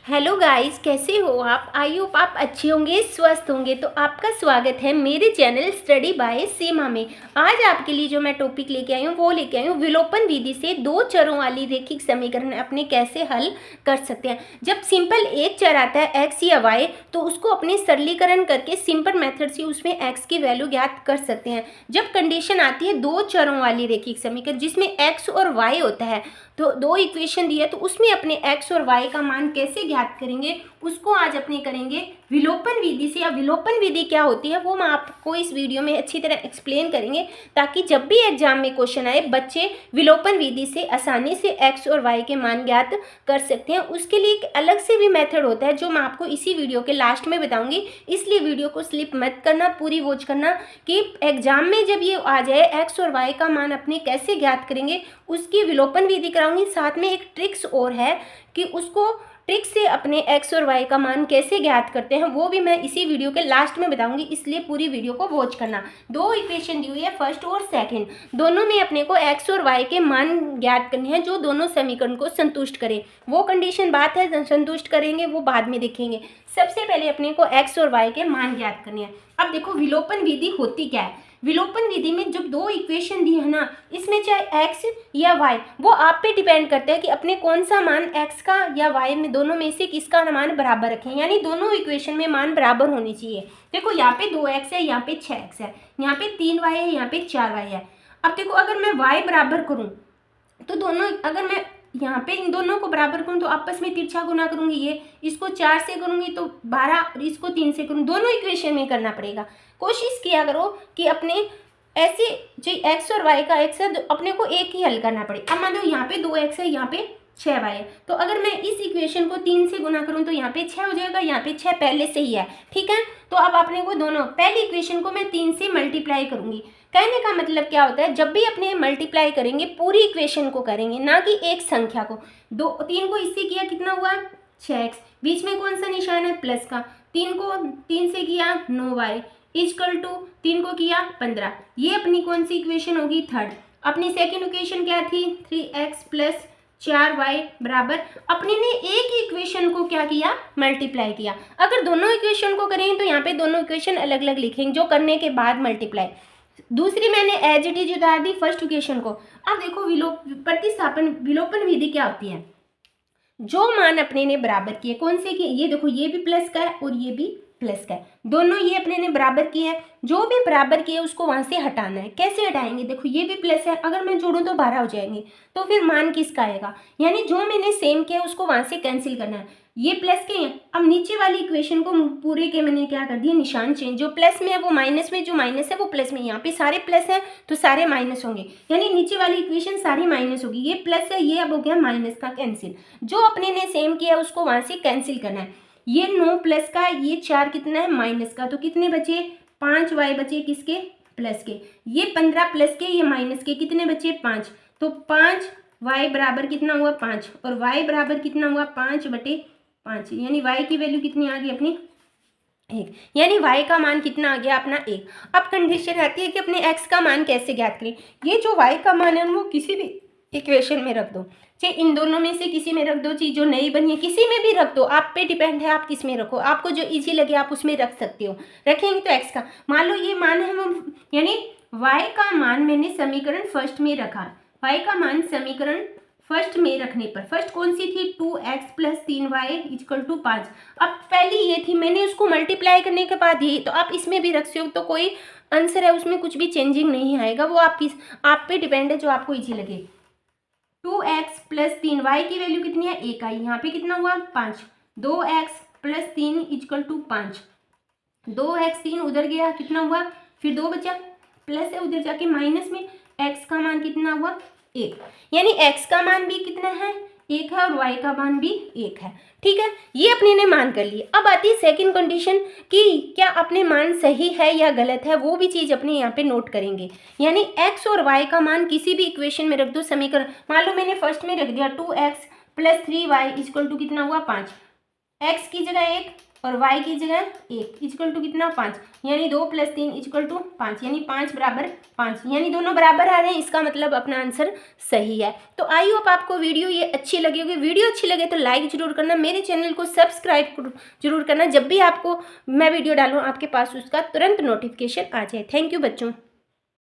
Hello guys, कैसे हो आप? आई होप आप अच्छे होंगे, स्वस्थ होंगे। तो आपका स्वागत है मेरे चैनल स्टडी बाय सीमा में। आज आपके लिए जो मैं टॉपिक लेके आई हूँ वो लेके आई हूँ विलोपन विधि से दो चरों वाली रैखिक समीकरण अपने कैसे हल कर सकते हैं। जब सिंपल एक चर आता है एक्स या वाई, तो उसको अपने सरलीकरण करके सिंपल मेथड से उसमें एक्स की वैल्यू ज्ञात कर सकते हैं। जब कंडीशन आती है दो चरों वाली रैखिक समीकरण जिसमें एक्स और वाई होता है, तो दो इक्वेशन दिया, तो उसमें अपने एक्स और वाई का मान कैसे ज्ञात करेंगे उसको आज अपने करेंगे विलोपन विधि से। या विलोपन विधि क्या होती है वो मैं आपको इस वीडियो में अच्छी तरह एक्सप्लेन करेंगे, ताकि जब भी एग्जाम में क्वेश्चन आए बच्चे विलोपन विधि से आसानी से एक्स और वाई के मान ज्ञात कर सकते हैं। उसके लिए एक अलग से भी मेथड होता है जो मैं आपको इसी वीडियो के लास्ट में बताऊंगी, इसलिए वीडियो को स्लिप मत करना, पूरी वॉच करना कि एग्जाम में जब ये आ जाए एक्स और वाई का मान अपने कैसे ज्ञात करेंगे उसकी विलोपन विधि कराऊंगी। साथ में एक ट्रिक्स और है कि उसको ट्रिक से अपने एक्स और वाई का मान कैसे ज्ञात करते हैं वो भी मैं इसी वीडियो के लास्ट में बताऊंगी, इसलिए पूरी वीडियो को वॉच करना। दो इक्वेशन दी हुई है फर्स्ट और सेकंड, दोनों में अपने को एक्स और वाई के मान ज्ञात करने हैं जो दोनों समीकरण को संतुष्ट करें। वो कंडीशन बात है संतुष्ट करेंगे वो बाद में देखेंगे। सबसे पहले अपने को एक्स और वाई के मान ज्ञात करने हैं। अब देखो विलोपन विधि होती क्या है। विलोपन विधि में जब दो इक्वेशन दी है ना, इसमें चाहे एक्स या वाई, वो आप पे डिपेंड करता है कि अपने कौन सा मान एक्स का या वाई में दोनों में से किसका मान बराबर रखें, यानी दोनों इक्वेशन में मान बराबर होने चाहिए। देखो यहाँ पे 2x है, यहाँ पे 6x है, यहाँ पे 3y है, यहाँ पे 4y है। अब देखो अगर मैं y बराबर करूँ तो दोनों, अगर मैं यहाँ पे इन दोनों को बराबर करूँ तो आपस में तिरछा गुना करूँगी, ये इसको 4 से करूँगी तो 12 और इसको 3 से करूँ, दोनों इक्वेशन में करना पड़ेगा। कोशिश किया करो कि अपने ऐसे जो एक्स और वाई का एक्स है अपने को एक ही हल करना पड़े। अब मान लो यहाँ पे 2x है, यहाँ पे 6y है, तो अगर मैं इस इक्वेशन को 3 से गुना करूँ तो यहाँ पे 6 हो जाएगा, यहाँ पे 6 पहले से ही है, ठीक है। तो अब अपने को दोनों पहली इक्वेशन को मैं 3 से मल्टीप्लाई करूँगी। कहने का मतलब क्या होता है, जब भी अपने मल्टीप्लाई करेंगे पूरी इक्वेशन को करेंगे, ना कि एक संख्या को। 3 को इससे किया कितना हुआ 6x, बीच में कौन सा निशान है प्लस का, 3 को 3 से किया 9y इजकल टू 3 को किया 15। ये अपनी कौन सी इक्वेशन होगी थर्ड। अपनी सेकंड इक्वेशन क्या थी 3x प्लस 4y बराबर, अपने ने एक ही इक्वेशन को क्या किया मल्टीप्लाई किया। अगर दोनों इक्वेशन को करें तो यहाँ पे दोनों इक्वेशन अलग अलग लिखेंगे जो करने के बाद मल्टीप्लाई। दूसरी मैंने एज इट इज उतार दी फर्स्ट इक्वेशन को। अब देखो प्रतिस्थापन विलोपन विधि क्या होती है, जो मान अपने ने बराबर किए कौन से किए, ये देखो ये भी प्लस का है और ये भी प्लस का है, दोनों ये अपने ने बराबर किए हैं। जो भी बराबर किए उसको वहां से हटाना है। कैसे हटाएंगे, देखो ये भी प्लस है, अगर मैं जोड़ूं तो 12 हो जाएंगे, तो फिर मान किसका आएगा, यानी जो मैंने सेम किया उसको वहां से कैंसिल करना है। ये प्लस के हैं, अब नीचे वाली इक्वेशन को पूरे के मैंने क्या कर दिया निशान चेंज, जो प्लस में है वो माइनस में, जो माइनस है वो प्लस में। यहाँ पे सारे प्लस है तो सारे माइनस होंगे, यानी नीचे वाली इक्वेशन सारी माइनस होगी। ये प्लस है, ये अब हो गया माइनस का कैंसिल, जो अपने ने सेम किया उसको वहां से कैंसिल करना है। ये 9 प्लस का, ये 4 कितना है माइनस का, तो कितने बचे 5y बचे किसके प्लस के, ये 15 प्लस के, ये माइनस के, कितने बचे 5, तो 5y बराबर कितना हुआ 5, और y बराबर कितना हुआ 5/5, यानी y की वैल्यू कितनी आ गई अपनी 1, यानी y का मान कितना आ गया अपना 1। अब कंडीशन आती है कि अपने x का मान कैसे ज्ञात करें। ये जो y का मान है वो किसी भी इक्वेशन में रख दो, चाहे इन दोनों में से किसी में रख दो, चीज जो नई बनी है किसी में भी रख दो, आप पे डिपेंड है आप किस में रखो, आपको जो इजी लगे आप उसमें रख सकते हो। रखेंगे तो x का मान लो ये मान है, यानी y का मान मैंने समीकरण फर्स्ट में रखा, y का मान समीकरण फर्स्ट में रखने पर, फर्स्ट कौन सी थी 2x plus 3y equal to 5। अब पहली ये थी, मैंने उसको मल्टीप्लाई करने के बाद ये, तो आप इसमें भी रख सकते हो, तो कोई आंसर है उसमें कुछ भी चेंजिंग नहीं आएगा, वो आप पे डिपेंड है जो आपको इजी लगे। 2x प्लस 3y की वैल्यू कितनी है 1 आई, यहाँ पे कितना हुआ 5, 2x plus 3 equal to 5, 2x 3 उधर गया कितना हुआ, फिर 2 बचा, प्लस है उधर जाके माइनस में, x का मान कितना हुआ 1, यानी x का मान भी कितना है 1 है और y का मान भी 1 है, ठीक है। ये अपने ने मान कर लिए। अब आती है सेकंड कंडीशन कि क्या अपने मान सही है या गलत है, वो भी चीज़ अपने यहाँ पे नोट करेंगे। यानी x और y का मान किसी भी इक्वेशन में रख दो समीकरण, मान लो मैंने फर्स्ट में रख दिया 2x plus 3y equal to कितना हुआ 5, x की जगह 1 और y की जगह 1 इक्वल टू कितना 5, यानी 2 + 3 इक्वल टू 5, यानी 5 = 5, यानी दोनों बराबर आ रहे हैं। इसका मतलब अपना आंसर सही है। तो आई होप आपको वीडियो ये अच्छी लगी होगी। वीडियो अच्छी लगे तो लाइक जरूर करना, मेरे चैनल को सब्सक्राइब जरूर करना, जब भी आपको मैं वीडियो डालूँ आपके पास उसका तुरंत नोटिफिकेशन आ जाए। थैंक यू बच्चों।